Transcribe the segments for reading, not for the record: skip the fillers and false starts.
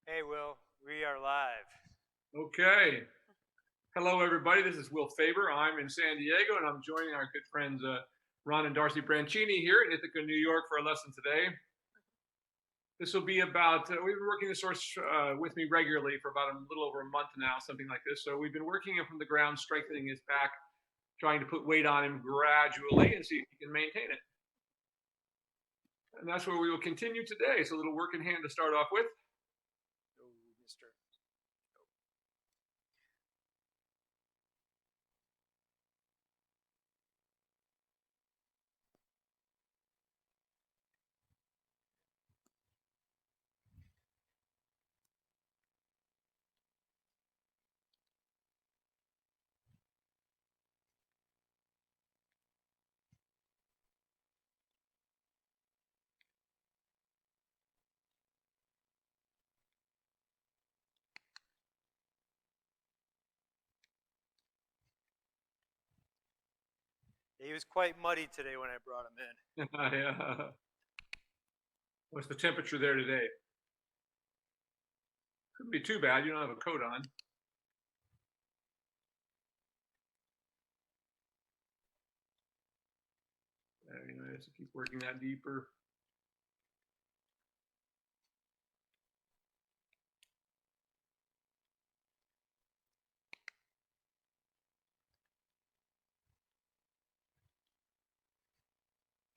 Hey, Will, we are live. Okay. Hello, everybody. This is Will Faerber. I'm in San Diego, and I'm joining our good friends Ron and Darcy Branchini here in Ithaca, New York, for a lesson today. This will be about, we've been working this horse with me regularly for about a little over a month now, something like this. So we've been working him from the ground, strengthening his back, trying to put weight on him gradually and see if he can maintain it. And that's where we will continue today. So a little work in hand to start off with. Oh, Mr. He was quite muddy today when I brought him in. Yeah. What's the temperature there today? Couldn't be too bad. You don't have a coat on. Very nice. Keep working that deeper.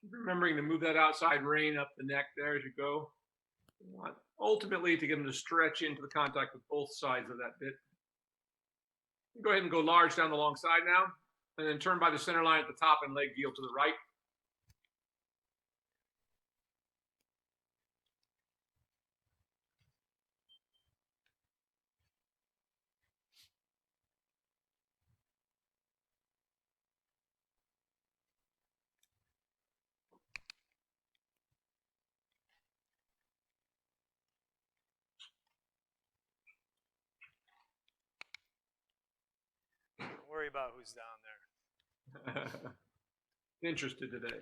Keep remembering to move that outside rein up the neck there as you go. You want ultimately to get them to stretch into the contact with both sides of that bit. Go ahead and go large down the long side now, and then turn by the center line at the top and leg yield to the right. Don't worry about who's down there. Interested today.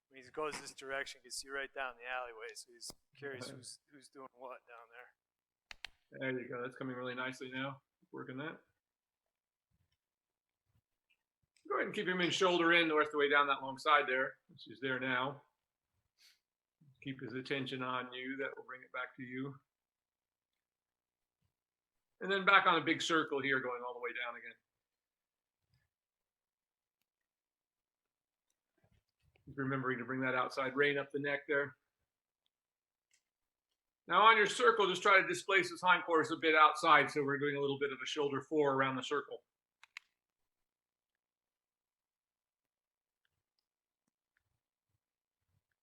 When he goes this direction, you can see right down the alleyway, so he's curious who's doing what down there. There you go. That's coming really nicely now. Working that. Go ahead and keep him in shoulder in the rest of the way down that long side there, which is there now. Keep his attention on you. That will bring it back to you. And then back on a big circle here, going all the way down again. Keep remembering to bring that outside rein up the neck there. Now on your circle, just try to displace his hindquarters a bit outside, so we're doing a little bit of a shoulder four around the circle.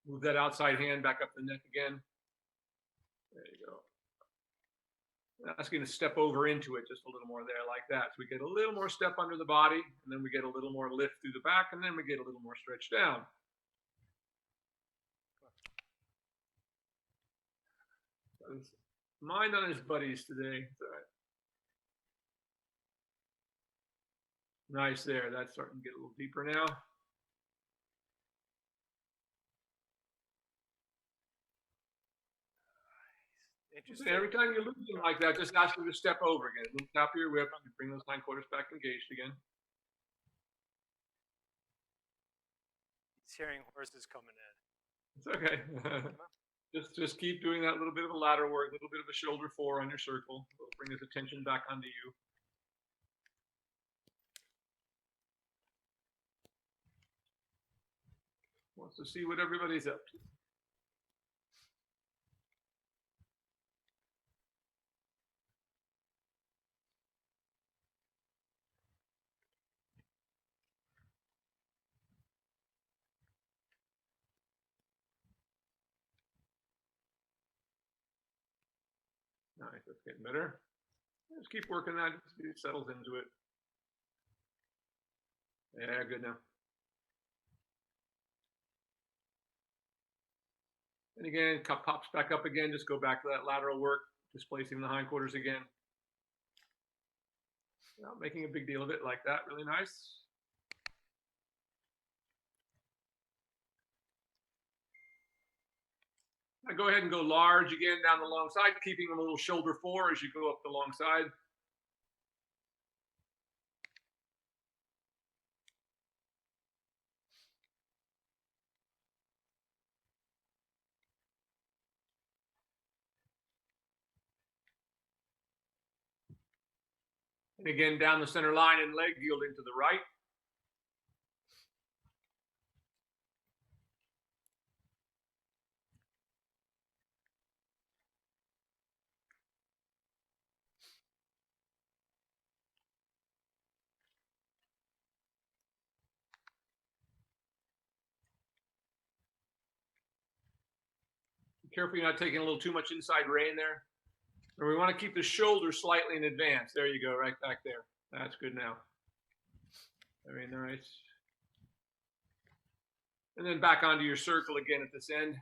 Move that outside hand back up the neck again. There you go. Asking to step over into it just a little more there like that. So we get a little more step under the body, and then we get a little more lift through the back, and then we get a little more stretch down. Mind on his buddies today. It's all right. Nice there. That's starting to get a little deeper now. Interesting. Every time you lose him like that, just ask him to step over again. A little tap of your whip, you bring those hindquarters back engaged again. He's hearing horses coming in. It's okay. Just keep doing that little bit of a lateral work, a little bit of a shoulder four on your circle. It'll bring his attention back onto you. Wants to see what everybody's up to. Nice, that's getting better. Just keep working that, it settles into it. Yeah, good now. And again, pops back up again, just go back to that lateral work, displacing the hindquarters again. Not making a big deal of it like that, really nice. Now go ahead and go large again down the long side, keeping them a little shoulder fore as you go up the long side. And again, down the center line and leg yielding to the right. Be careful you're not taking a little too much inside rein there. And we want to keep the shoulder slightly in advance. There you go, right back there. That's good now. Very nice. And then back onto your circle again at this end.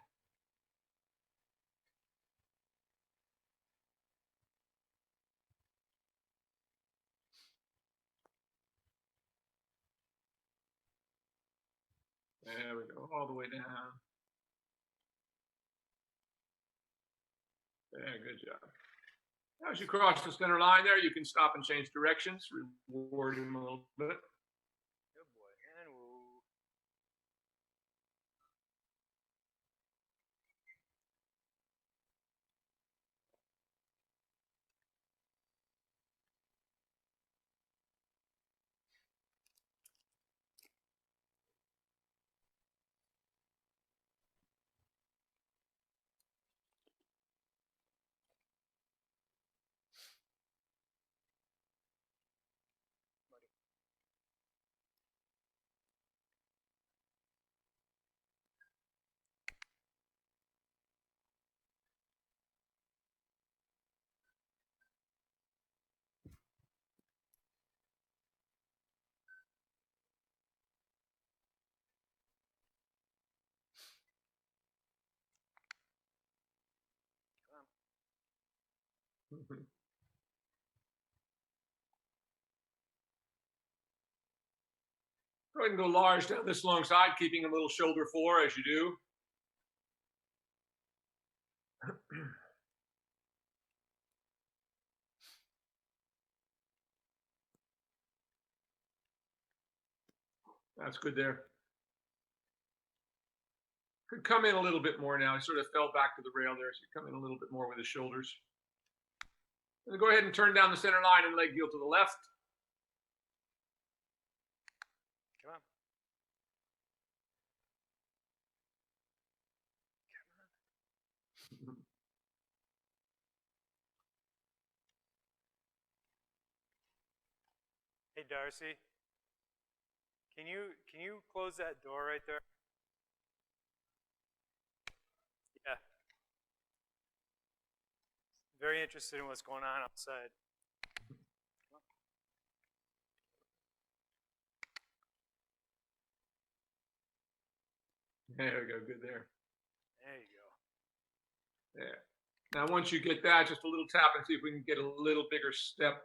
There we go, all the way down. Yeah, good job. Now, as you cross the center line there, you can stop and change directions, reward him a little bit. Good boy. And woo. Go ahead and go large down this long side, keeping a little shoulder fore as you do. That's good there. Could come in a little bit more now. He sort of fell back to the rail there, so you come in a little bit more with his shoulders. And then go ahead and turn down the center line and leg yield to the left. Come on. Hey Darcy, can you close that door right there? Yeah. Very interested in what's going on outside. There we go, good there. There you go. Yeah. Now, once you get that, just a little tap and see if we can get a little bigger step.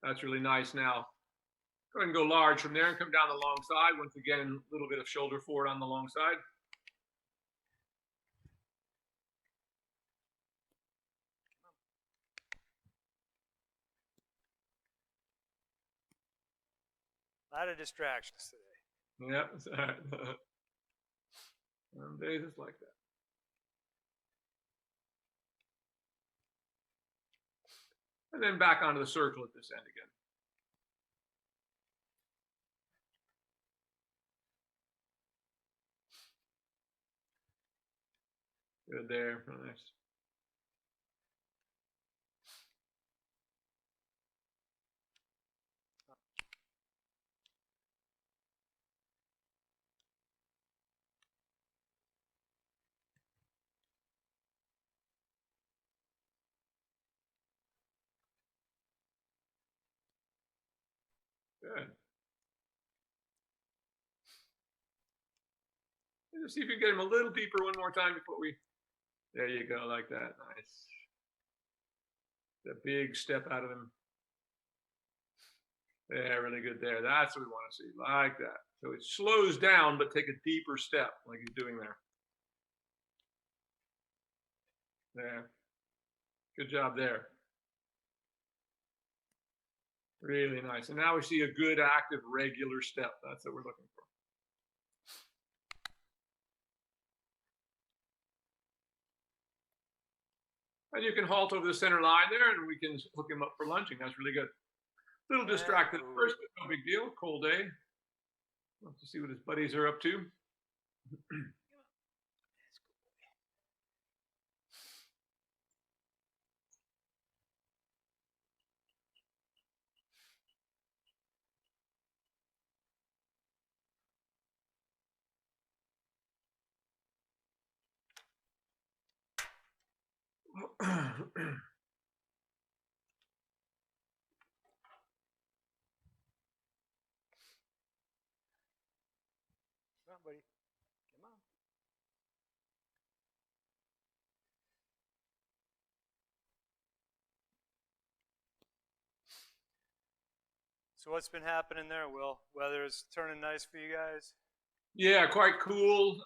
That's really nice now. Go ahead and go large from there and come down the long side. Once again, a little bit of shoulder forward on the long side. A lot of distractions today. Yeah, it's all right. Some days it's like that. And then back onto the circle at this end again. Good there, nice. Good. Just see if you can get him a little deeper one more time before we. There you go, like that. Nice. The big step out of him. Yeah, really good there. That's what we want to see, like that. So it slows down, but take a deeper step, like he's doing there. Yeah. Good job there. Really nice. And now we see a good, active, regular step. That's what we're looking for. And you can halt over the center line there, and we can hook him up for lunging. That's really good. A little distracted at first, but no big deal. Cold day. Let's see what his buddies are up to. Come on, buddy. Come on. So what's been happening there, Will? Weather is turning nice for you guys? Yeah, quite cool.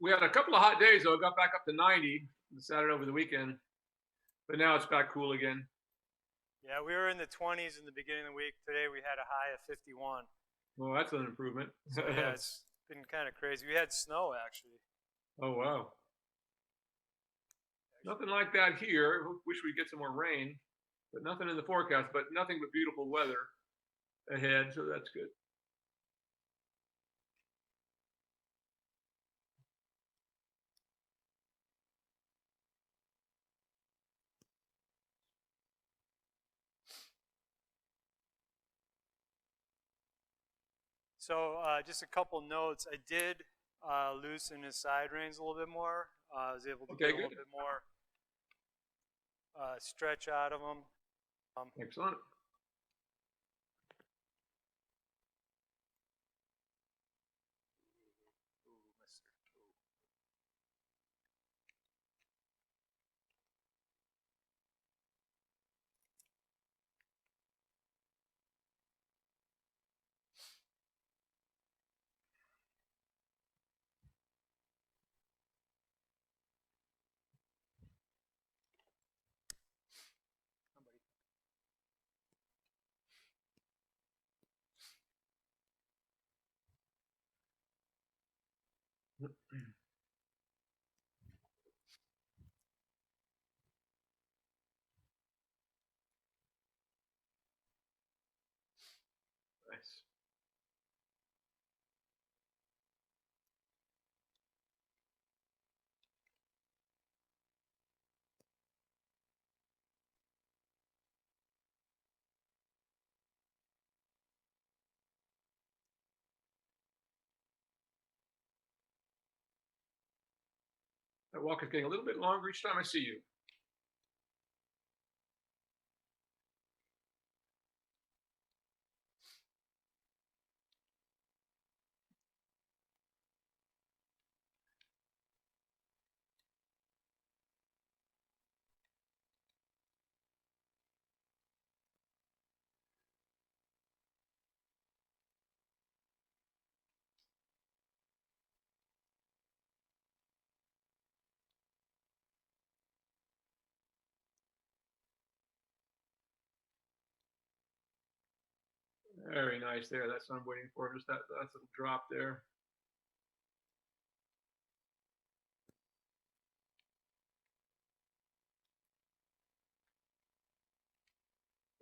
We had a couple of hot days, though. It got back up to 90 Saturday over the weekend. But now it's back cool again. Yeah, we were in the 20s in the beginning of the week. Today we had a high of 51. Well, that's an improvement. So yeah, it's been kind of crazy. We had snow, actually. Oh, wow. Nothing like that here. Wish we'd get some more rain, but nothing in the forecast, but nothing but beautiful weather ahead, so that's good. So just a couple notes. I did loosen his side reins a little bit more. I was able to get a little bit more stretch out of him. Excellent. Nice. That walk is getting a little bit longer each time I see you. Very nice there. That's what I'm waiting for. Just that little drop there.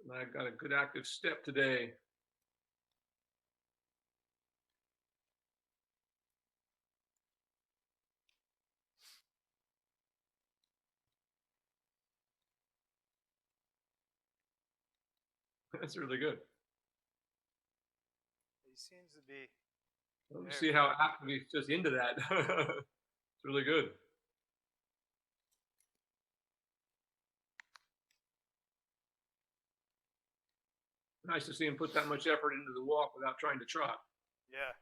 And I've got a good active step today. That's really good. He seems to be. Let me see how active he's just into that. It's really good. Nice to see him put that much effort into the walk without trying to trot. Yeah.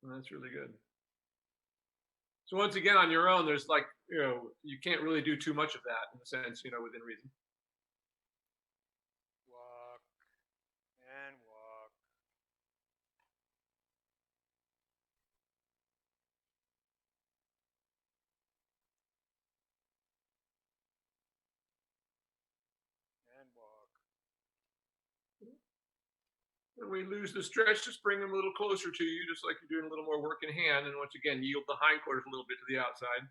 And that's really good. So once again, on your own, there's like, you can't really do too much of that in a sense, within reason. Walk and walk. When we lose the stretch, just bring them a little closer to you, just like you're doing a little more work in hand. And once again, yield the hindquarters a little bit to the outside.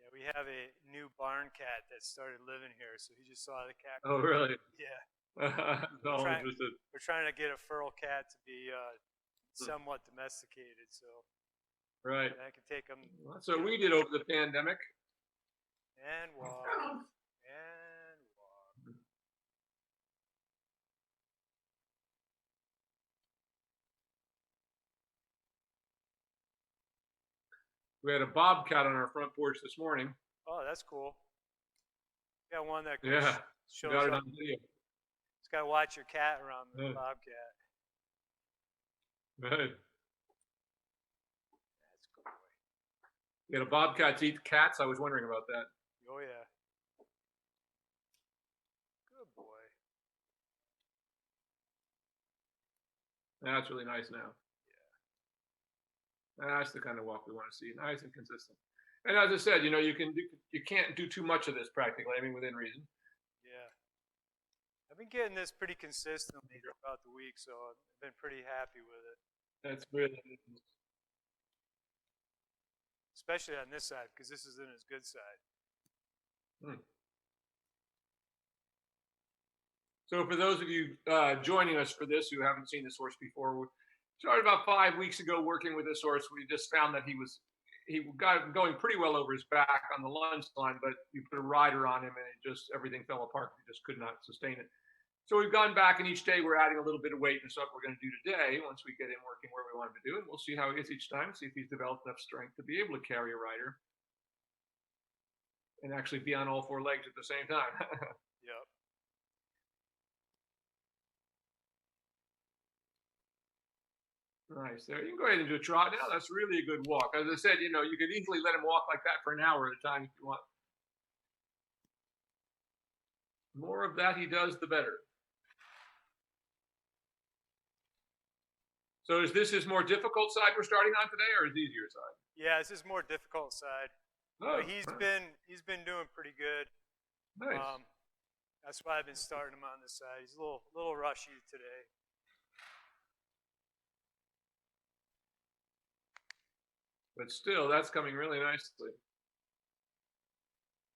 Yeah, we have a new barn cat that started living here, so he just saw the cat. Oh, really? Yeah. So interested. We're trying to get a feral cat to be somewhat domesticated, so Right. I can take him. That's what we did over the pandemic. And walk. And walk. We had a bobcat on our front porch this morning. Oh, that's cool. Got one that Yeah, shows got it up. on video. Just gotta watch your cat around the Yeah. bobcat. Right. That's a good boy. You had a bobcat eat cats. I was wondering about that. Oh yeah. Good boy. That's really nice now. Yeah. That's the kind of walk we want to see. Nice and consistent. And as I said, you can't do too much of this practically. I mean, within reason. Yeah. I've been getting this pretty consistently throughout the week, so I've been pretty happy with it. That's really, especially on this side, because this isn't his good side. So for those of you joining us for this who haven't seen this horse before, we started about 5 weeks ago working with this horse. We just found that he got going pretty well over his back on the lunge line, but you put a rider on him and everything fell apart. He just could not sustain it. So we've gone back, and each day we're adding a little bit of weight, and so what we're going to do today, once we get him working where we want him to do, and we'll see how he is each time, see if he's developed enough strength to be able to carry a rider and actually be on all four legs at the same time. Yep. Nice. There, you can go ahead and do a trot now. That's really a good walk. As I said, you could easily let him walk like that for an hour at a time if you want. The more of that he does, the better. So is this his more difficult side we're starting on today, or his easier side? Yeah, this is more difficult side. Oh, but he's been doing pretty good. Nice. That's why I've been starting him on this side. He's a little rushy today. But still, that's coming really nicely.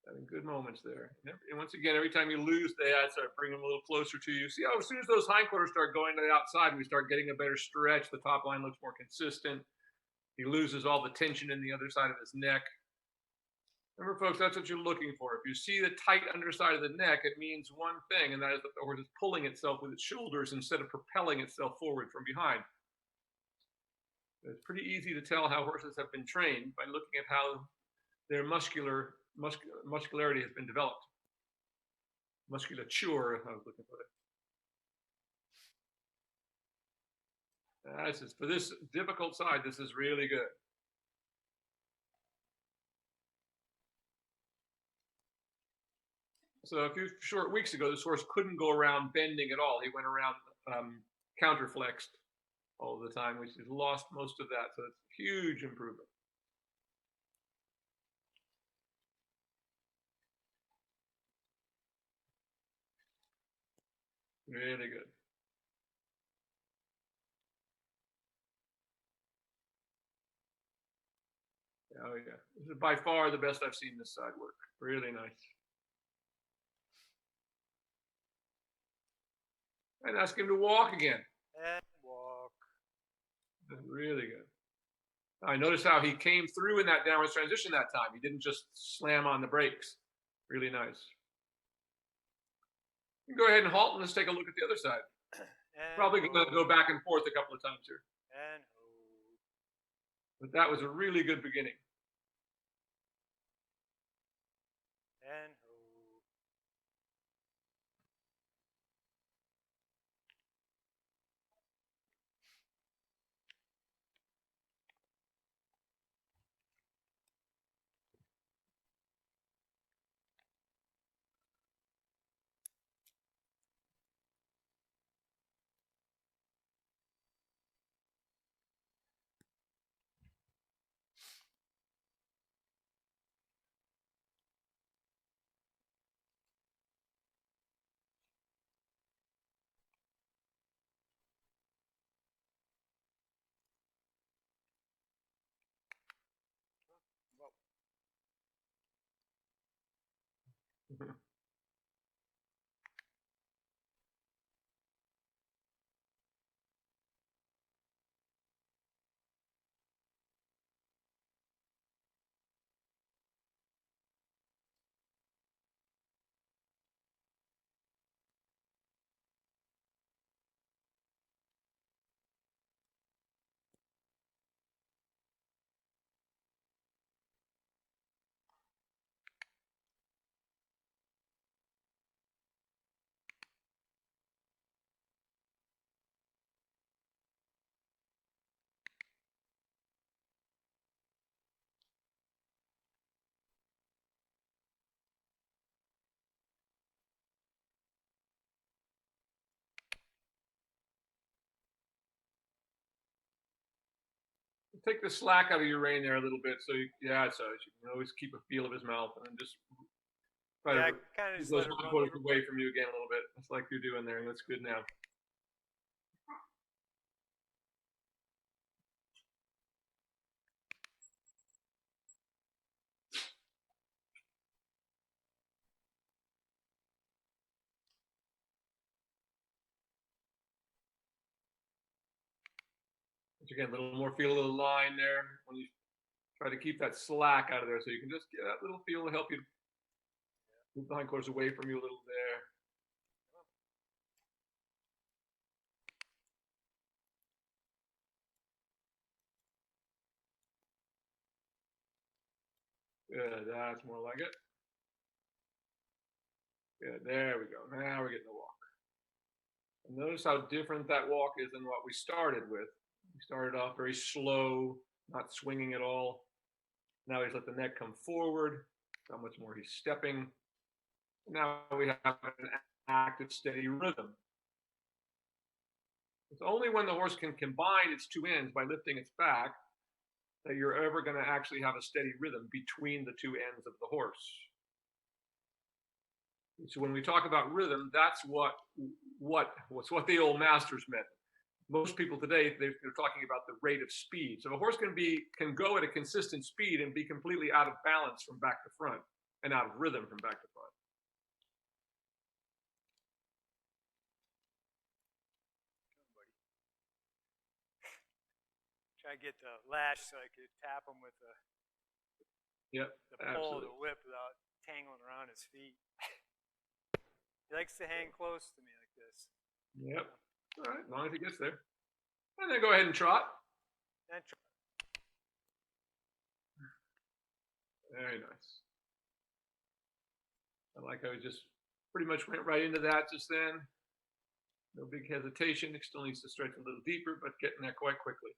Having good moments there. And once again, every time you lose, they start bringing them a little closer to you. See how as soon as those hindquarters start going to the outside, we start getting a better stretch. The top line looks more consistent. He loses all the tension in the other side of his neck. Remember, folks, that's what you're looking for. If you see the tight underside of the neck, it means one thing, and that is that the horse is pulling itself with its shoulders instead of propelling itself forward from behind. It's pretty easy to tell how horses have been trained by looking at how their muscularity has been developed. Musculature, I was looking for it. For this difficult side, this is really good. So a few short weeks ago, this horse couldn't go around bending at all. He went around counterflexed all the time, which has lost most of that. So it's a huge improvement. Really good. Oh yeah, this is by far the best I've seen this side work. Really nice. And ask him to walk again. And walk. Really good. I noticed how he came through in that downwards transition that time. He didn't just slam on the brakes. Really nice. You can go ahead and halt and let's take a look at the other side. Probably going to go back and forth a couple of times here. And but that was a really good beginning. And Take the slack out of your rein there a little bit, so you can always keep a feel of his mouth, and then just try Yeah, I to kind of keep just those let it run hindquarters over. away from you again a little bit. That's like you're doing there, and that's good now. But again, a little more feel of the line there when you try to keep that slack out of there, so you can just get that little feel to help you move the hindquarters away from you a little there. Good, that's more like it. Good, there we go. Now we're getting the walk. And notice how different that walk is than what we started with. We started off very slow, not swinging at all. Now he's let the neck come forward. How much more he's stepping. Now we have an active, steady rhythm. It's only when the horse can combine its two ends by lifting its back that you're ever going to actually have a steady rhythm between the two ends of the horse. So when we talk about rhythm, that's what the old masters meant. Most people today, they're talking about the rate of speed. So a horse can go at a consistent speed and be completely out of balance from back to front and out of rhythm from back to front. Try to get the lash so I could tap him with the pole of the whip without tangling around his feet. He likes to hang close to me like this. Yep. All right, as long as he gets there. And then go ahead and trot. Very nice. I like how he just pretty much went right into that just then. No big hesitation. He still needs to stretch a little deeper, but getting there quite quickly.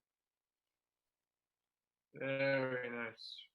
Very nice.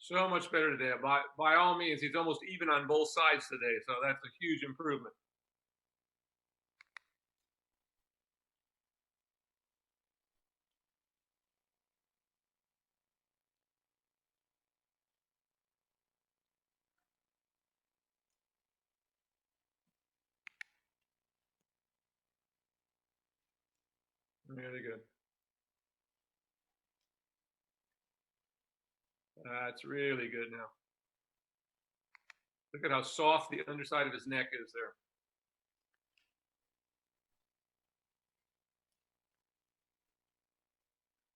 So much better today. By all means, he's almost even on both sides today, so that's a huge improvement. Really good. That's really good now. Look at how soft the underside of his neck is there.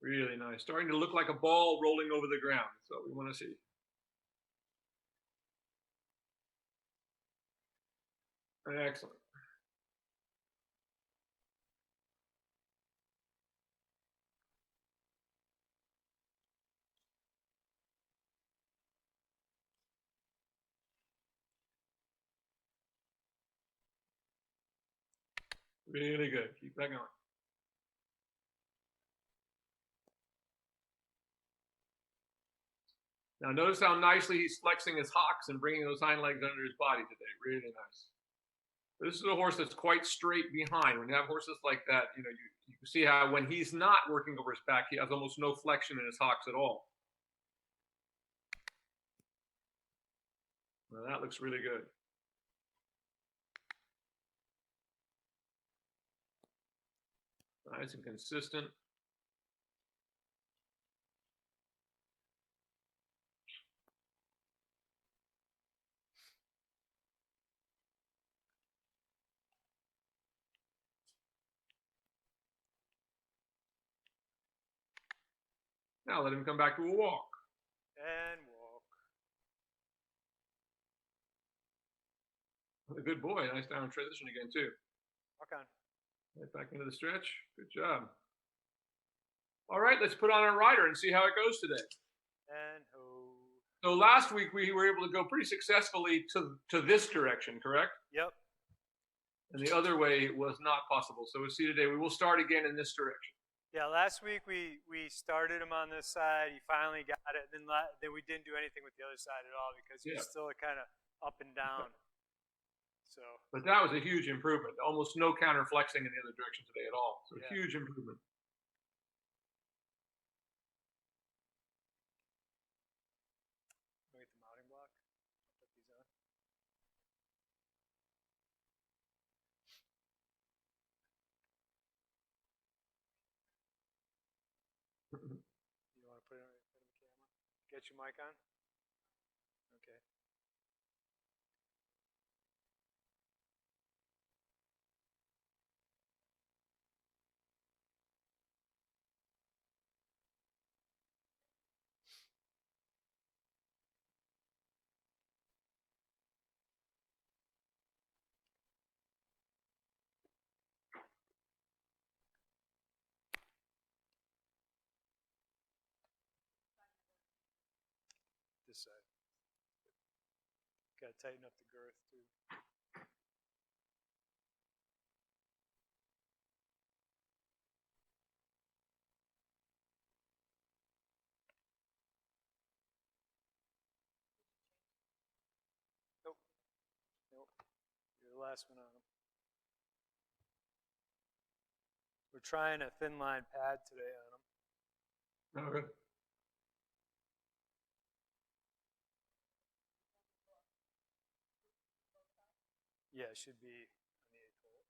Really nice. Starting to look like a ball rolling over the ground. That's what we want to see. Excellent. Really good. Keep that going. Now notice how nicely he's flexing his hocks and bringing those hind legs under his body today. Really nice. This is a horse that's quite straight behind. When you have horses like that, you can see how when he's not working over his back, he has almost no flexion in his hocks at all. Well, that looks really good. Nice and consistent. Now let him come back to a walk. And walk. A good boy. Nice down transition again, too. Walk on. Right back into the stretch. Good job. All right, let's put on our rider and see how it goes today. And ho. So last week we were able to go pretty successfully to this direction, correct? Yep. And the other way was not possible. So we'll see today. We will start again in this direction. Yeah, last week we started him on this side. He finally got it. Then we didn't do anything with the other side at all because he was still kind of up and down. So. But that was a huge improvement. Almost no counter flexing in the other direction today at all. So yeah. Huge improvement. Get the mounting block. Put these on. You want to put it on the camera? Get your mic on? Okay. This side. Got to tighten up the girth too. Nope. Nope. You're the last one on them. We're trying a thin line pad today on them. Okay. Yeah, it should be on the 8th hole.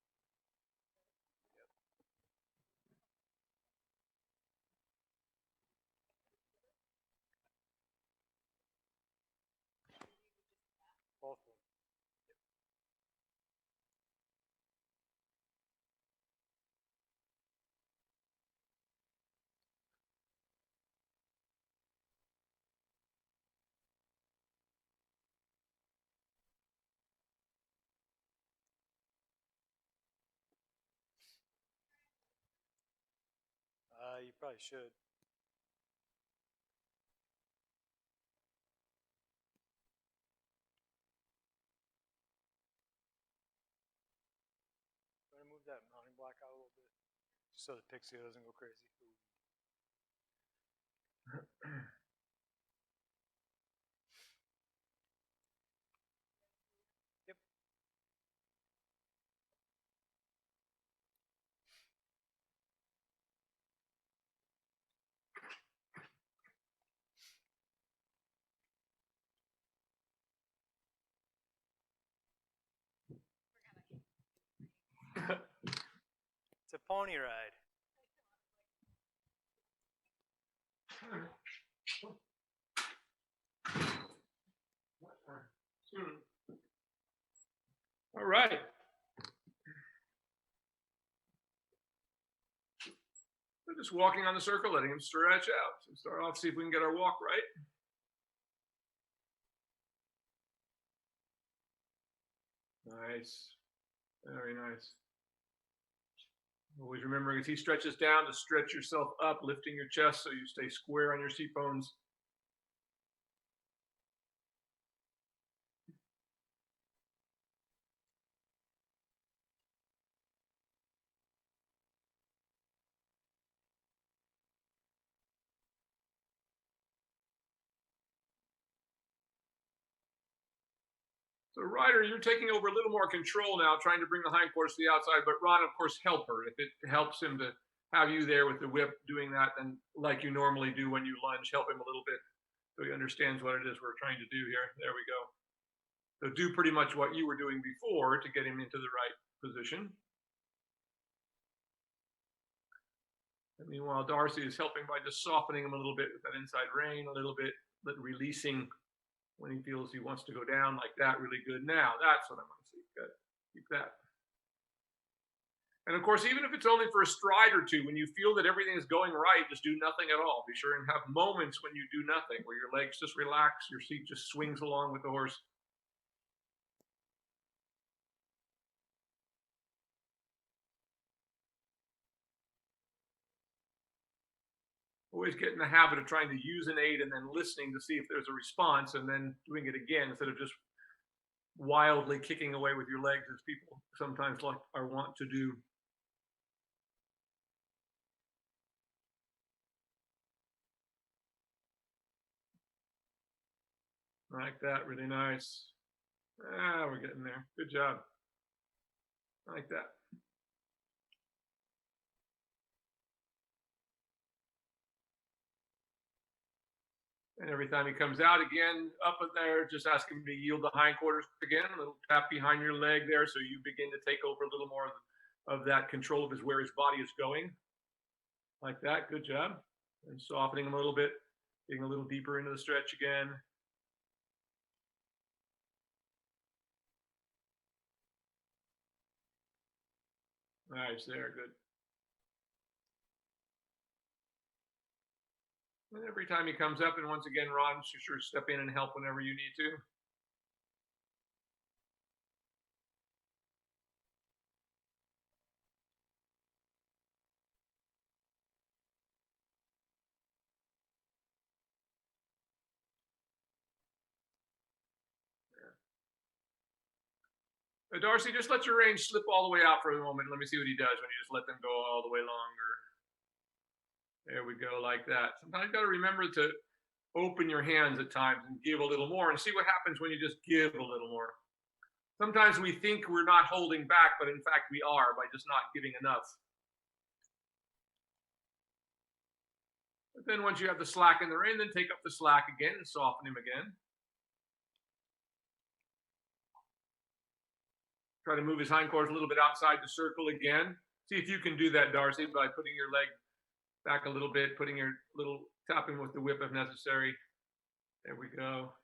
Yep. Both of them. Yep. You probably should. I'm gonna move that mounting block out a little bit, just so the pixie doesn't go crazy. Yep. It's a pony ride. All right. We're just walking on the circle, letting him stretch out. So start off, see if we can get our walk right. Nice. Very nice. Always remember, as he stretches down, to stretch yourself up, lifting your chest so you stay square on your seat bones. So Ryder, you're taking over a little more control now, trying to bring the hindquarters to the outside, but Ron, of course, help her. If it helps him to have you there with the whip doing that, then like you normally do when you lunge, help him a little bit so he understands what it is we're trying to do here. There we go. So do pretty much what you were doing before to get him into the right position. And meanwhile, Darcy is helping by just softening him a little bit with that inside rein, a little bit, but releasing when he feels he wants to go down like that. Really good. Now, that's what I want to see. Good. Keep that. And of course, even if it's only for a stride or two, when you feel that everything is going right, just do nothing at all. Be sure and have moments when you do nothing, where your legs just relax, your seat just swings along with the horse. Always get in the habit of trying to use an aid and then listening to see if there's a response and then doing it again instead of just wildly kicking away with your legs as people sometimes are wont to do. Like that, really nice. We're getting there. Good job. Like that. And every time he comes out again, up in there, just ask him to yield the hindquarters again, a little tap behind your leg there so you begin to take over a little more of that control of where his body is going. Like that, good job. And softening him a little bit, getting a little deeper into the stretch again. Nice, there, good. And every time he comes up, and once again, Ron, sure step in and help whenever you need to. Darcy, just let your range slip all the way out for a moment. Let me see what he does when you just let them go all the way longer. There we go, like that. Sometimes you got to remember to open your hands at times and give a little more and see what happens when you just give a little more. Sometimes we think we're not holding back, but in fact we are by just not giving enough. But then once you have the slack in the rein, then take up the slack again and soften him again. Try to move his hindquarters a little bit outside the circle again. See if you can do that, Darcy, by putting your leg back a little bit, putting your little tapping with the whip if necessary. There we go.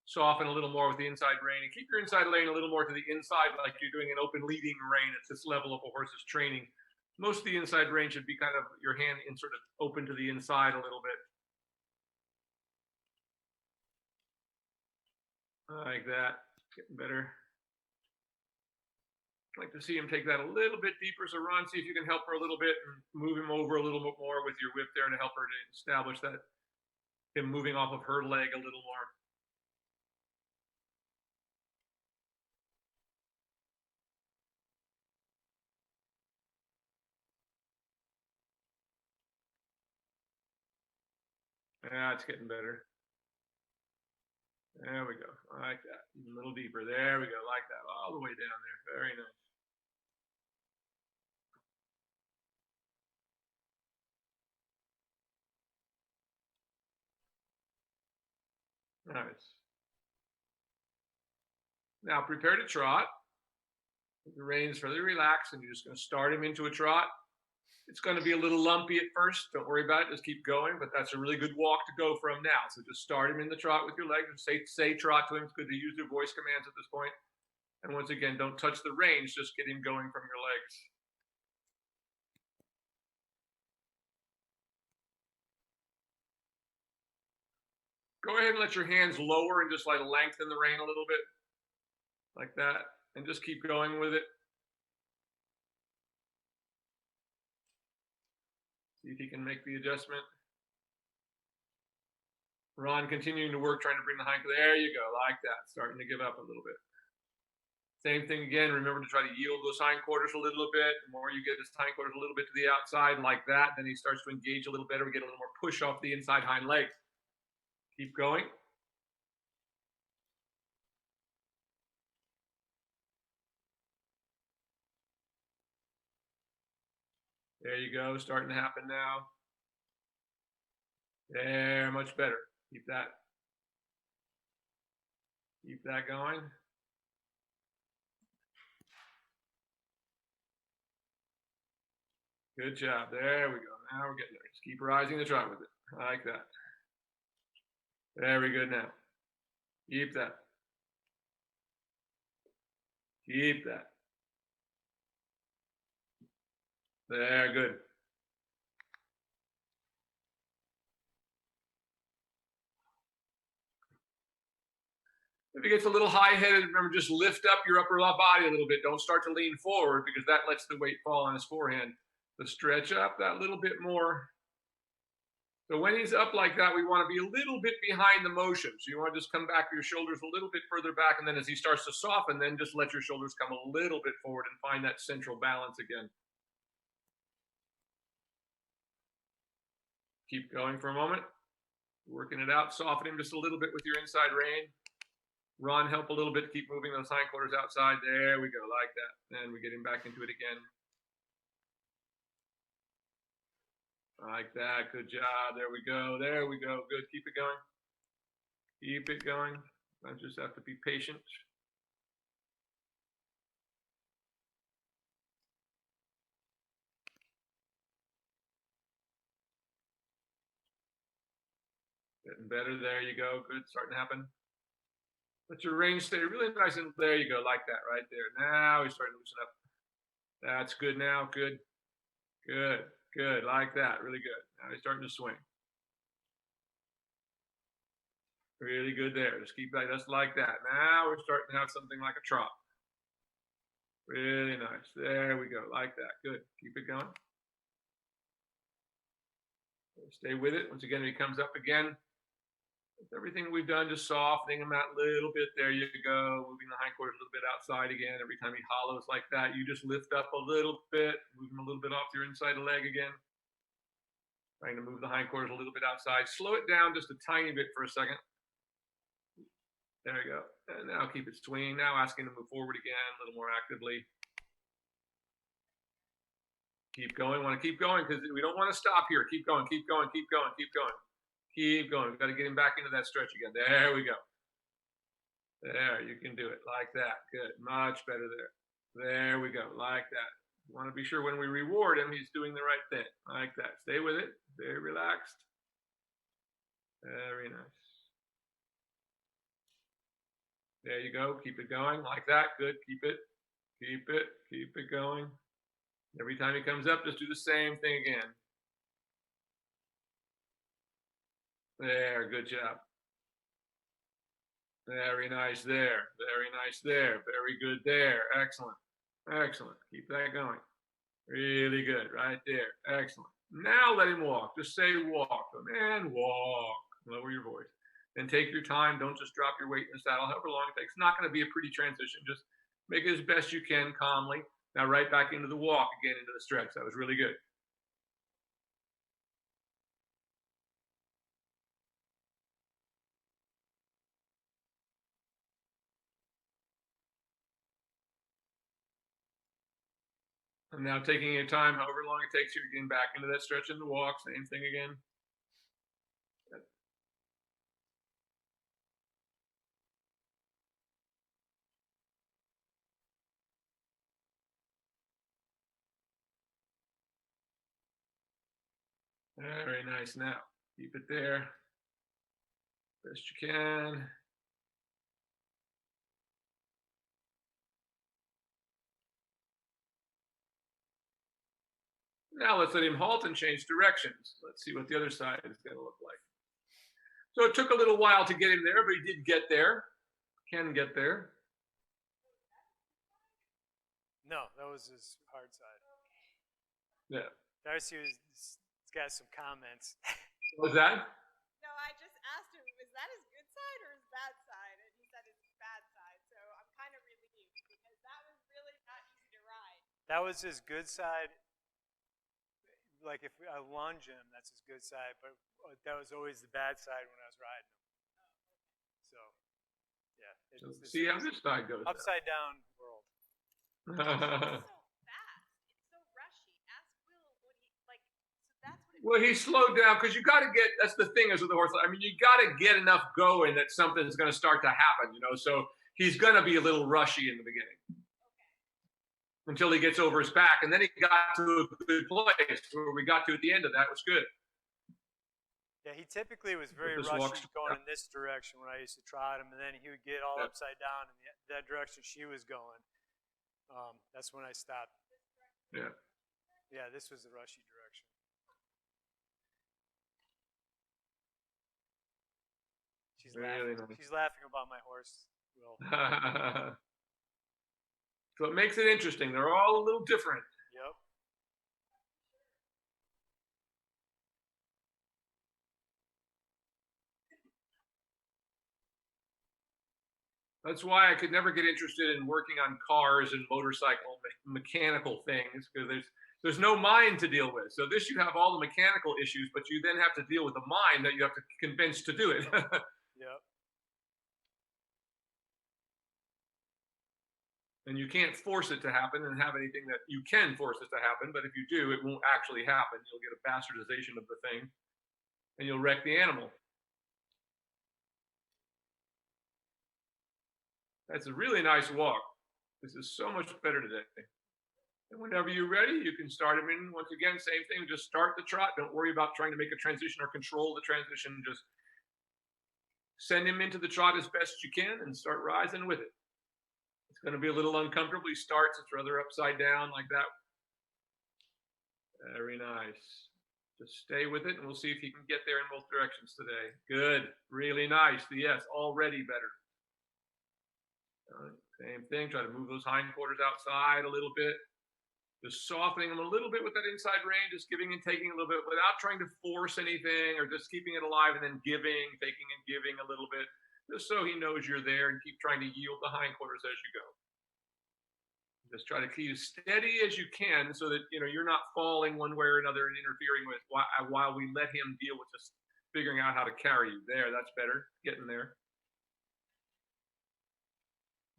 Soften a little more with the inside rein and keep your inside lane a little more to the inside like you're doing an open leading rein at this level of a horse's training. Most of the inside rein should be kind of your hand in sort of open to the inside a little bit. Like that, getting better. I'd like to see him take that a little bit deeper. So Ron, see if you can help her a little bit and move him over a little bit more with your whip there to help her to establish that him moving off of her leg a little more. Yeah, it's getting better. There we go. Like that. Even a little deeper. There we go. Like that. All the way down there. Very nice. Nice. Now prepare to trot. The reins fairly relaxed, and you're just going to start him into a trot. It's going to be a little lumpy at first. Don't worry about it. Just keep going. But that's a really good walk to go from now. So just start him in the trot with your legs. Say trot to him. It's good to use your voice commands at this point. And once again, don't touch the reins. Just get him going from your legs. Go ahead and let your hands lower and just like lengthen the rein a little bit. Like that. And just keep going with it. See if he can make the adjustment. Ron continuing to work, trying to bring the hind. There you go, like that. Starting to give up a little bit. Same thing again. Remember to try to yield those hindquarters a little bit. The more you get his hindquarters a little bit to the outside, like that, then he starts to engage a little better. We get a little more push off the inside hind leg. Keep going. There you go, starting to happen now. There, much better. Keep that going. Good job. There we go. Now we're getting there. Just keep rising the trot with it. Like that. Very good now. Keep that. Keep that. There, good. If it gets a little high-headed, remember, just lift up your upper body a little bit. Don't start to lean forward because that lets the weight fall on his forehand. So stretch up that little bit more. So when he's up like that, we want to be a little bit behind the motion. So you want to just come back your shoulders a little bit further back. And then as he starts to soften, then just let your shoulders come a little bit forward and find that central balance again. Keep going for a moment. Working it out. Soften him just a little bit with your inside rein. Run, help a little bit. Keep moving those hindquarters outside. There we go, like that. And we get him back into it again. Like that. Good job. There we go. There we go. Good. Keep it going. Keep it going. I just have to be patient. Getting better. There you go. Good. Starting to happen. Let your range stay really nice. And there you go. Like that right there. Now he's starting to loosen up. That's good now. Good. Good. Good. Like that. Really good. Now he's starting to swing. Really good there. Just keep that just like that. Now we're starting to have something like a trot. Really nice. There we go. Like that. Good. Keep it going. Stay with it. Once again, if he comes up again, everything we've done, just softening him out a little bit. There you go. Moving the hindquarters a little bit outside again. Every time he hollows like that, you just lift up a little bit, move him a little bit off your inside leg again. Trying to move the hindquarters a little bit outside. Slow it down just a tiny bit for a second. There you go. And now keep it swinging. Now asking to move forward again a little more actively. Keep going. Want to keep going because we don't want to stop here. Keep going. Keep going. Keep going. Keep going. Keep going. We've got to get him back into that stretch again. There we go. There, you can do it like that. Good. Much better there. There we go. Like that. You want to be sure when we reward him, he's doing the right thing. Like that. Stay with it. Very relaxed. Very nice. There you go. Keep it going like that. Good. Keep it. Keep it. Keep it going. Every time he comes up, just do the same thing again. There. Good job. Very nice there. Very nice there. Very good there. Excellent. Excellent. Keep that going. Really good. Right there. Excellent. Now let him walk. Just say walk. And walk. Lower your voice. And take your time. Don't just drop your weight in the saddle, however long it takes. It's not going to be a pretty transition. Just make it as best you can calmly. Now right back into the walk again, into the stretch. That was really good. And now taking your time, however long it takes you, getting back into that stretch in the walk. Same thing again. Very nice. Now keep it there best you can. Now let's let him halt and change directions. Let's see what the other side is going to look like. So it took a little while to get him there, but he did get there. Can get there. No, that was his hard side. Yeah. Darcy has got some comments. What was that? No, I just asked him, is that his good side or his bad side? And he said it's his bad side. So I'm kind of relieved because that was really not easy to ride. That was his good side. Like if I lunge him, that's his good side. But that was always the bad side when I was riding him. So, yeah. See how this side goes. Upside down world. It's so fast. It's so rushy. Ask Will what Well, he slowed down because you got to get. That's the thing is with the horse. I mean, you got to get enough going that something's going to start to happen. So he's going to be a little rushy in the beginning until he gets over his back, and then he got to a good place where we got to at the end of that was good. Yeah, he typically was very This rushy walks- going in this direction when I used to trot him, and then he would get all Yeah. upside down in that direction she was going. That's when I stopped. Yeah. Yeah, this was the rushy direction. She's Really laughing. nice. She's laughing about my horse, Will. So it makes it interesting. They're all a little different. Yep. That's why I could never get interested in working on cars and motorcycle mechanical things because there's no mind to deal with. So this you have all the mechanical issues, but you then have to deal with the mind that you have to convince to do it. Yep. And you can't force it to happen and have anything that you can force it to happen. But if you do, it won't actually happen. You'll get a bastardization of the thing and you'll wreck the animal. That's a really nice walk. This is so much better today. And whenever you're ready, you can start him in. Once again, same thing. Just start the trot. Don't worry about trying to make a transition or control the transition. Just send him into the trot as best you can and start rising with it. It's going to be a little uncomfortable. He starts, it's rather upside down like that. Very nice. Just stay with it and we'll see if he can get there in both directions today. Good. Really nice. Yes, already better. Same thing. Try to move those hindquarters outside a little bit. Just softening them a little bit with that inside rein, just giving and taking a little bit without trying to force anything or just keeping it alive and then giving, taking and giving a little bit, just so he knows you're there and keep trying to yield the hindquarters as you go. Just try to keep as steady as you can so that you're not falling one way or another and interfering with while we let him deal with just figuring out how to carry you. There, that's better. Getting there.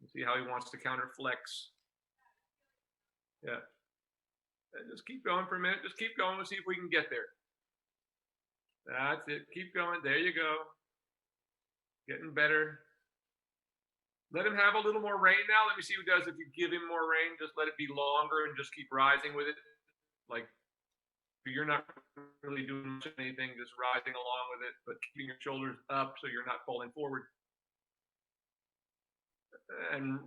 See how he wants to counter flex. Yeah. And just keep going for a minute. Just keep going. We'll see if we can get there. That's it. Keep going. There you go. Getting better. Let him have a little more rein now. Let me see what he does if you give him more rein. Just let it be longer and just keep rising with it. Like you're not really doing much of anything, just rising along with it, but keeping your shoulders up so you're not falling forward. And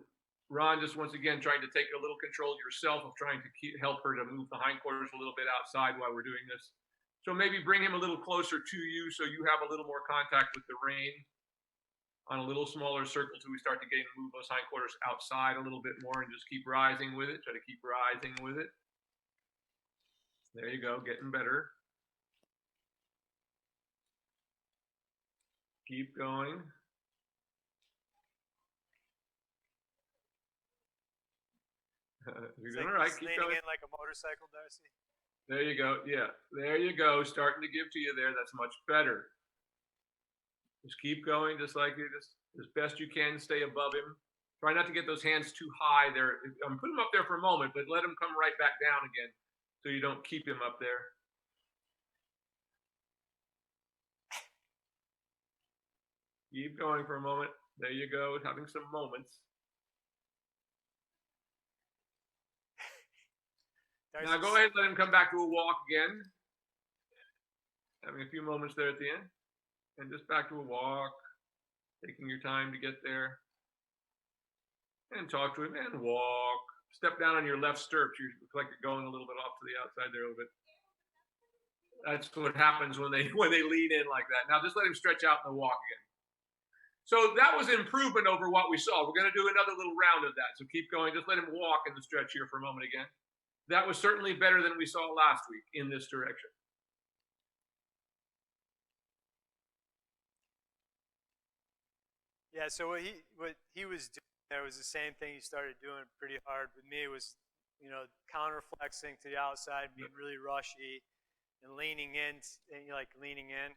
Ron just once again trying to take a little control yourself of trying to help her to move the hindquarters a little bit outside while we're doing this. So maybe bring him a little closer to you so you have a little more contact with the rein on a little smaller circle till we start to move those hindquarters outside a little bit more and just keep rising with it. Try to keep rising with it. There you go, getting better. Keep going. You're doing all right. Keep going. In like a motorcycle, Darcy. There you go. Yeah, there you go. Starting to give to you there. That's much better. Just keep going, just like you, just as best you can. Stay above him. Try not to get those hands too high there. Put him up there for a moment, but let him come right back down again, so you don't keep him up there. Keep going for a moment. There you go. Having some moments. Now go ahead and let him come back to a walk again. Having a few moments there at the end. And just back to a walk. Taking your time to get there. And talk to him and walk. Step down on your left stirrup. You look like you're going a little bit off to the outside there a little bit. That's what happens when they lean in like that. Now just let him stretch out and walk again. So that was improvement over what we saw. We're going to do another little round of that. So keep going. Just let him walk in the stretch here for a moment again. That was certainly better than we saw last week in this direction. Yeah, so what he was doing there was the same thing he started doing pretty hard with me. Was counter flexing to the outside, being really rushy, and leaning in, and leaning in.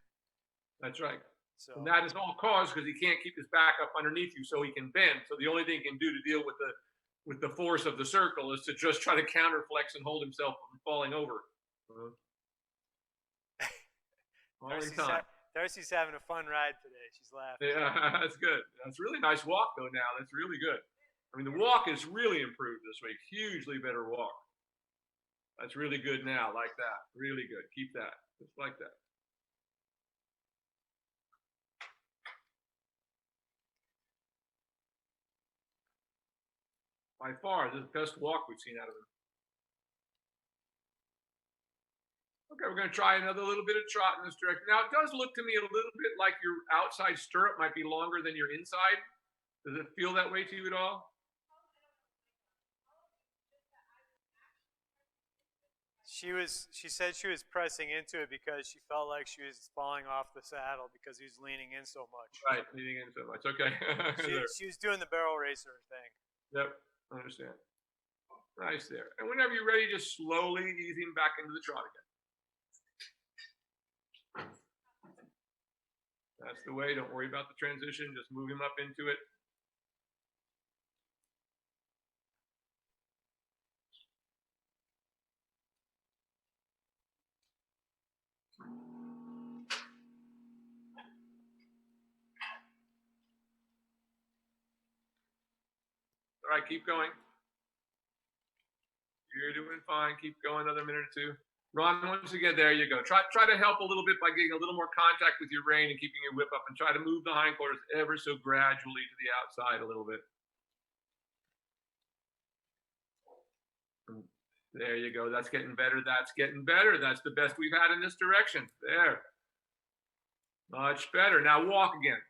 That's right. So and that is all caused because he can't keep his back up underneath you, so he can bend. So the only thing he can do to deal with the force of the circle is to just try to counter flex and hold himself from falling over. All in time. Darcy's having a fun ride today. She's laughing. Yeah, that's good. That's a really nice walk though now. That's really good. I mean, the walk is really improved this week. Hugely better walk. That's really good now, like that. Really good. Keep that. Just like that. By far, this is the best walk we've seen out of him. Okay, we're going to try another little bit of trot in this direction. Now, it does look to me a little bit like your outside stirrup might be longer than your inside. Does it feel that way to you at all? She said she was pressing into it because she felt like she was falling off the saddle because he was leaning in so much. Right, leaning in so much. Okay. She was doing the barrel racer thing. Yep, I understand. Nice there. And whenever you're ready, just slowly ease him back into the trot again. That's the way. Don't worry about the transition. Just move him up into it. All right, keep going. You're doing fine. Keep going another minute or two. Ron, once again, there you go. Try to help a little bit by getting a little more contact with your rein and keeping your whip up, and try to move the hindquarters ever so gradually to the outside a little bit. There you go. That's getting better. That's getting better. That's the best we've had in this direction. There. Much better. Now walk again.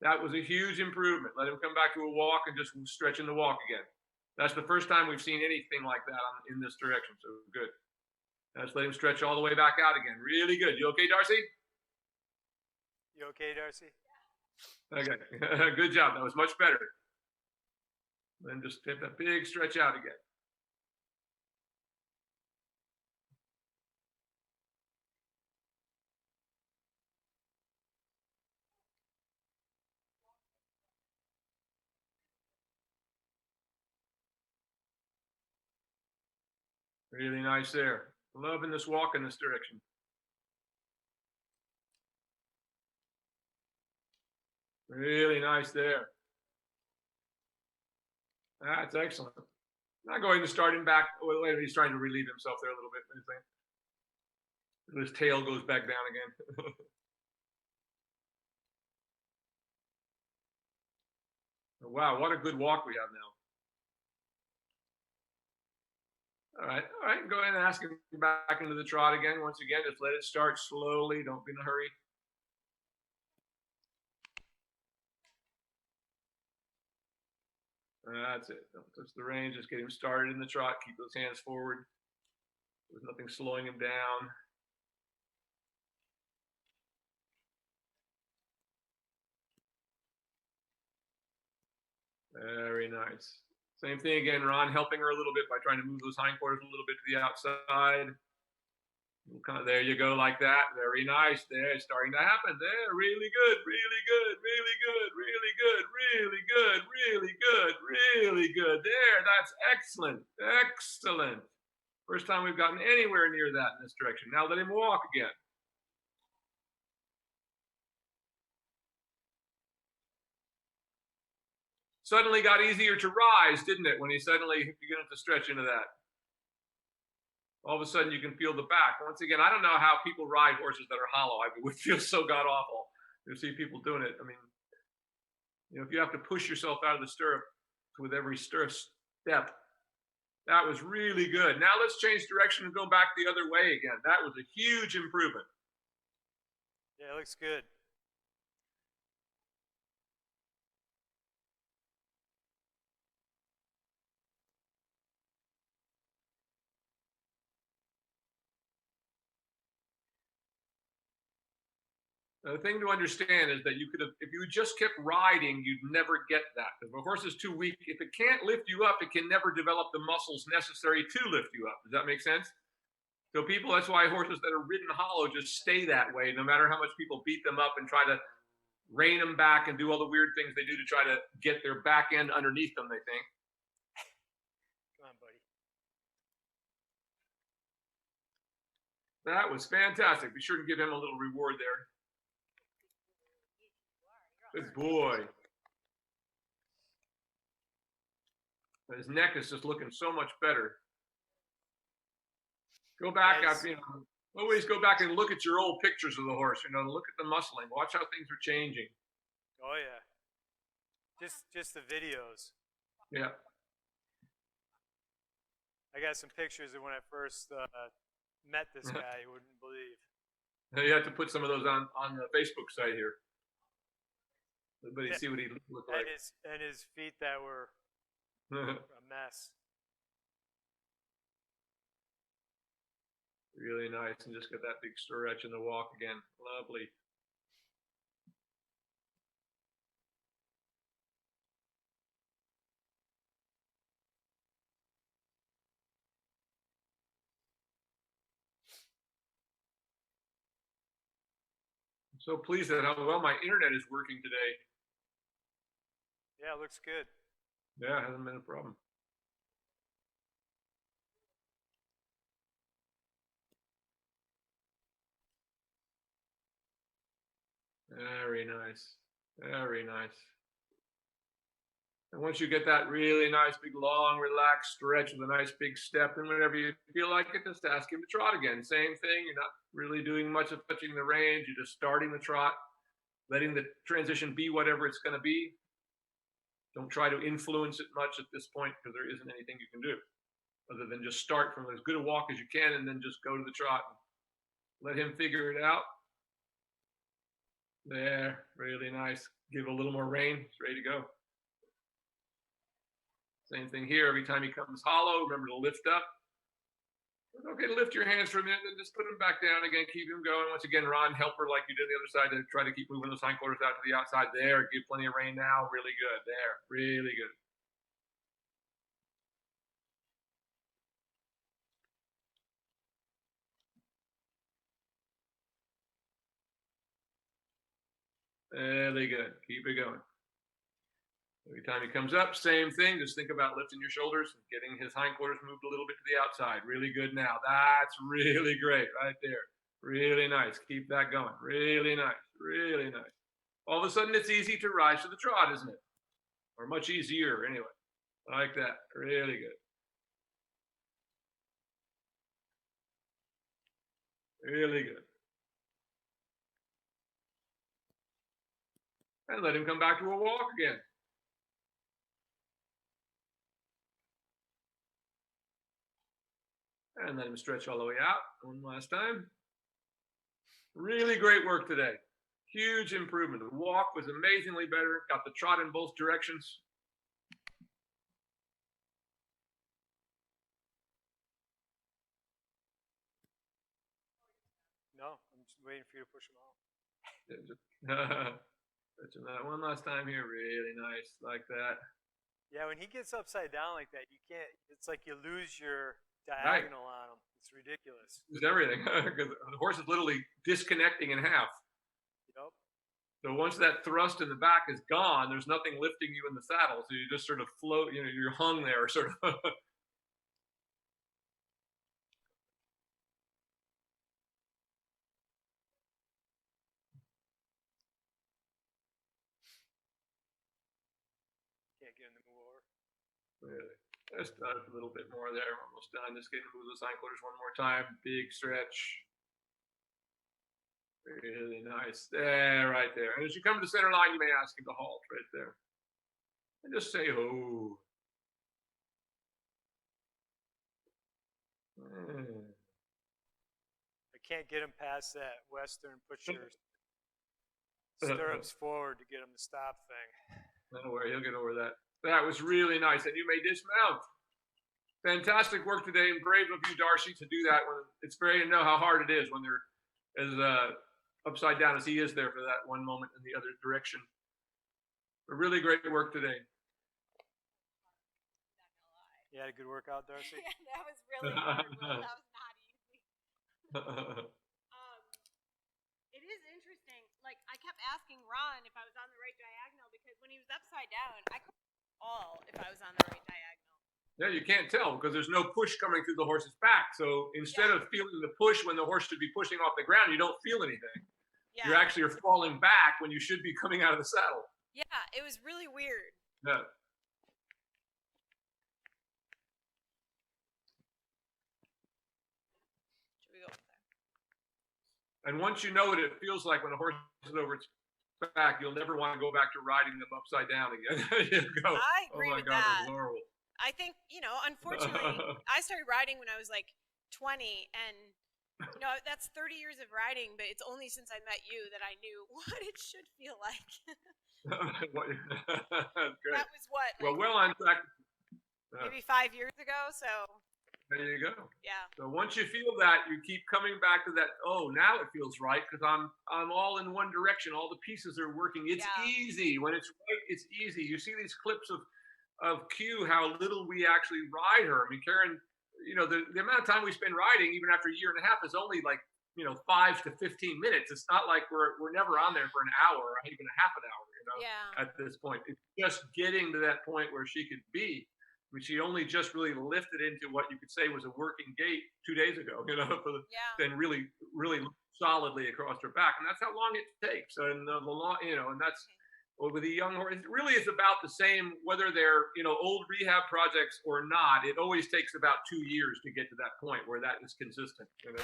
That was a huge improvement. Let him come back to a walk and just stretch in the walk again. That's the first time we've seen anything like that in this direction. So good. Let's let him stretch all the way back out again. Really good. You okay, Darcy? You okay, Darcy? Okay. Good job. That was much better. Then just take that big stretch out again. Really nice there. Loving this walk in this direction. Really nice there. That's excellent. Now go ahead and start him back. Wait, he's trying to relieve himself there a little bit. His tail goes back down again. Wow, what a good walk we have now. All right, go ahead and ask him back into the trot again. Once again, just let it start slowly. Don't be in a hurry. That's it. Don't touch the reins. Just get him started in the trot. Keep those hands forward. There's nothing slowing him down. Very nice. Same thing again, Ron, helping her a little bit by trying to move those hindquarters a little bit to the outside. There you go, like that. Very nice. There, it's starting to happen. There, really good, really good, really good, really good, really good, really good, really good. There, that's excellent, excellent. First time we've gotten anywhere near that in this direction. Now let him walk again. Suddenly got easier to rise, didn't it, when he suddenly began to stretch into that? All of a sudden you can feel the back. Once again, I don't know how people ride horses that are hollow. I mean, it would feel so god awful to see people doing it. I mean, you know, if you have to push yourself out of the stirrup with every stirrup step, that was really good. Now let's change direction and go back the other way again. That was a huge improvement. Yeah, it looks good. The thing to understand is that you could have, if you just kept riding, you'd never get that. If a horse is too weak, if it can't lift you up, it can never develop the muscles necessary to lift you up. Does that make sense? So people, that's why horses that are ridden hollow just stay that way, no matter how much people beat them up and try to rein them back and do all the weird things they do to try to get their back end underneath them, they think. Come on, buddy. That was fantastic. Be sure to give him a little reward there. Good boy. His neck is just looking so much better. Go back Yes. after, always go back and look at your old pictures of the horse, look at the muscling. Watch how things are changing. Oh yeah. Just the videos. Yeah. I got some pictures of when I first met this guy. You wouldn't believe. You have to put some of those on the Facebook site here. Everybody see what he looked like. And his feet that were a mess. Really nice, and just get that big stretch in the walk again. Lovely. I'm so pleased at how well my internet is working today. Yeah, it looks good. Yeah, hasn't been a problem. Very nice. Very nice. And once you get that really nice, big, long, relaxed stretch with a nice big step, and whenever you feel like it, just ask him to trot again. Same thing. You're not really doing much of touching the reins. You're just starting the trot, letting the transition be whatever it's going to be. Don't try to influence it much at this point because there isn't anything you can do other than just start from as good a walk as you can and then just go to the trot and let him figure it out. There, really nice. Give it a little more rein. It's ready to go. Same thing here. Every time he comes hollow, remember to lift up. It's okay to lift your hands for a minute and just put them back down again. Keep them going. Once again, Ron, help her like you did on the other side to try to keep moving those hindquarters out to the outside. There, give plenty of rein now. Really good. There, really good. Really good. Keep it going. Every time he comes up, same thing. Just think about lifting your shoulders and getting his hindquarters moved a little bit to the outside. Really good now. That's really great right there. Really nice. Keep that going. Really nice. Really nice. All of a sudden, it's easy to rise to the trot, isn't it? Or much easier, anyway. Like that. Really good. Really good. And let him come back to a walk again. And let him stretch all the way out one last time. Really great work today. Huge improvement. The walk was amazingly better. Got the trot in both directions. No, I'm just waiting for you to push them out. Touching that one last time here. Really nice. Like that. Yeah, when he gets upside down like that, you can't. It's like you lose your diagonal on him. It's ridiculous. Lose everything because the horse is literally disconnecting in half. Yep. So once that thrust in the back is gone, there's nothing lifting you in the saddle. So you just sort of float. You're hung there, sort of. Can't get him to move over. Really. Just a little bit more there. We're almost done. Just get to move those hindquarters one more time. Big stretch. Really nice. There, right there. And as you come to the center line, you may ask him to halt right there. And just say, ho. I can't get him past that Western. Put your stirrups forward to get him to stop thing. Don't worry, he'll get over that. That was really nice. And you may dismount. Fantastic work today, and brave of you, Darcy, to do that. It's great to know how hard it is when they're as upside down as he is there for that one moment in the other direction. But really great work today. You had a good workout, Darcy? Yeah, that was really hard. That was not easy. It is interesting. Like, I kept asking Ron if I was on the right diagonal because when he was upside down, I couldn't all if I was on the right diagonal. Yeah, you can't tell because there's no push coming through the horse's back. So instead of feeling the push when the horse should be pushing off the ground, you don't feel anything. You Yeah. actually are falling back when you should be coming out of the saddle. Yeah, it was really weird. Yeah. Should we go over there? And once you know what it feels like when a horse is over its back, you'll never want to go back to riding them upside down again. You go, I agree oh my with God, that. that's horrible. I think, unfortunately, I started riding when I was like 20, and that's 30 years of riding, but it's only since I met you that I knew what it should feel like. That's great. That was what, Well, well on track. maybe 5 years ago, so There you go. yeah. So once you feel that, you keep coming back to that. Oh, now it feels right because I'm all in one direction. All the pieces are working. It's Yeah. easy when it's right. It's easy. You see these clips of Q, how little we actually ride her. I mean, Karen, the amount of time we spend riding, even after a year and a half, is only like 5 to 15 minutes. It's not like we're never on there for an hour or even a half an hour. Yeah. At this point, it's just getting to that point where she could be. I mean, she only just really lifted into what you could say was a working gait 2 days ago, Yeah. then really, really solidly across her back. And that's how long it takes. And the long, and that's with a young horse, it really is about the same, whether they're, old rehab projects or not. It always takes about 2 years to get to that point where that is consistent. Yeah.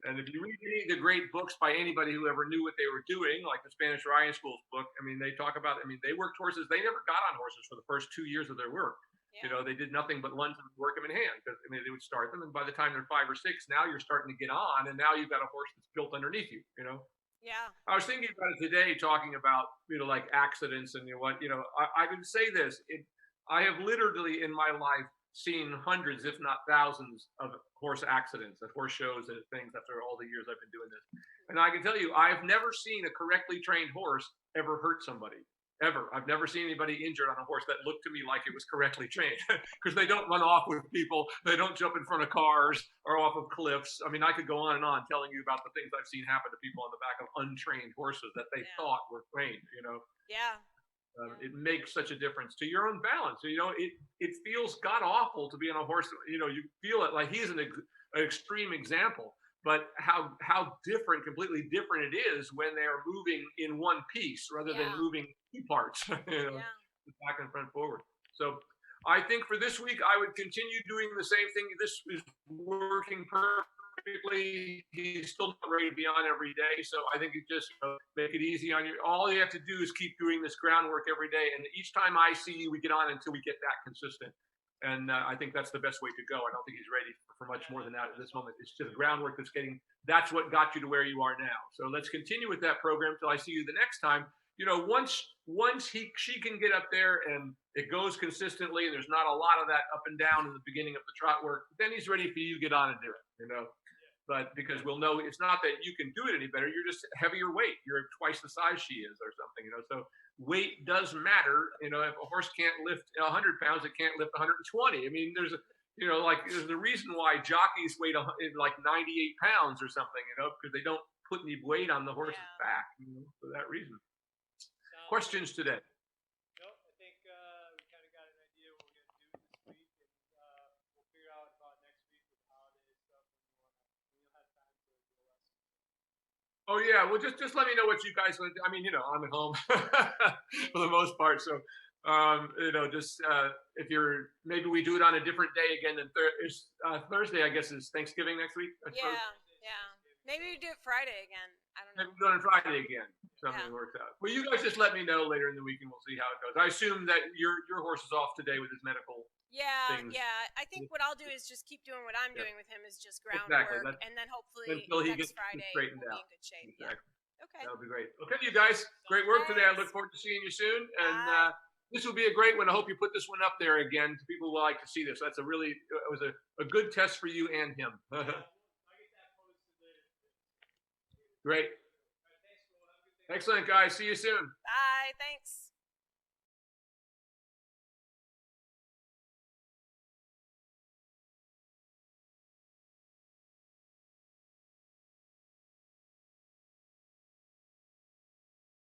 And if you read any of the great books by anybody who ever knew what they were doing, like the Spanish Riding School's book, I mean, they talk about, they worked horses. They never got on horses for the first 2 years of their work. Yeah. They did nothing but lunge them and work them in hand. Because they would start them, and by the time they're 5 or 6, now you're starting to get on, and now you've got a horse that's built underneath you. Yeah. I was thinking about it today, talking about like accidents and I would say this: I have literally in my life seen hundreds, if not thousands, of horse accidents at horse shows and things after all the years I've been doing this. And I can tell you, I've never seen a correctly trained horse ever hurt somebody. Ever. I've never seen anybody injured on a horse that looked to me like it was correctly trained, because they don't run off with people. They don't jump in front of cars or off of cliffs. I mean, I could go on and on telling you about the things I've seen happen to people on the back of untrained horses that they thought were trained, Yeah. It makes such a difference to your own balance. It feels god awful to be on a horse. You feel it like he's an extreme example, but how completely different it is when they are moving in one piece rather than moving two parts, back and front forward. So I think for this week, I would continue doing the same thing. This is working perfectly. He's still not ready to be on every day. So I think you just make it easy on you. All you have to do is keep doing this groundwork every day. And each time I see you, we get on until we get that consistent. And I think that's the best way to go. I don't think he's ready for much more than that at this moment. It's just groundwork that's what got you to where you are now. So let's continue with that program till I see you the next time. Once she can get up there and it goes consistently, and there's not a lot of that up and down in the beginning of the trot work, then he's ready for you to get on and do it, But because we'll know it's not that you can do it any better, you're just heavier weight. You're twice the size she is or something, So weight does matter. If a horse can't lift 100 pounds, it can't lift 120. I mean, there's a reason why jockeys weigh like 98 pounds or something, because they don't put any weight on the horse's back, for that reason. Questions today? No, I think we kind of got an idea what we're going to do this week, and we'll figure out about next week with holiday stuff when you'll have time to do the lesson. Oh yeah, well just let me know what you guys want. I mean, I'm at home for the most part, so if maybe we do it on a different day again than Thursday. I guess is Thanksgiving next week. Yeah. Maybe we do it Friday again. I don't know. Maybe we do it on Friday again. Something works out. Well, you guys just let me know later in the week, and we'll see how it goes. I assume that your horse is off today with his medical. Things. Yeah. I think what I'll do is just keep doing what I'm doing with him is just groundwork, and then hopefully until he next gets Friday straightened we'll out. be in good shape. Exactly. Yeah. Okay. That'll be great. Okay, you guys, great work today. I look forward to seeing you soon. And this will be a great one. I hope you put this one up there again to people who like to see this. It was a good test for you and him. Great. Excellent, guys. See you soon. Bye. Thanks.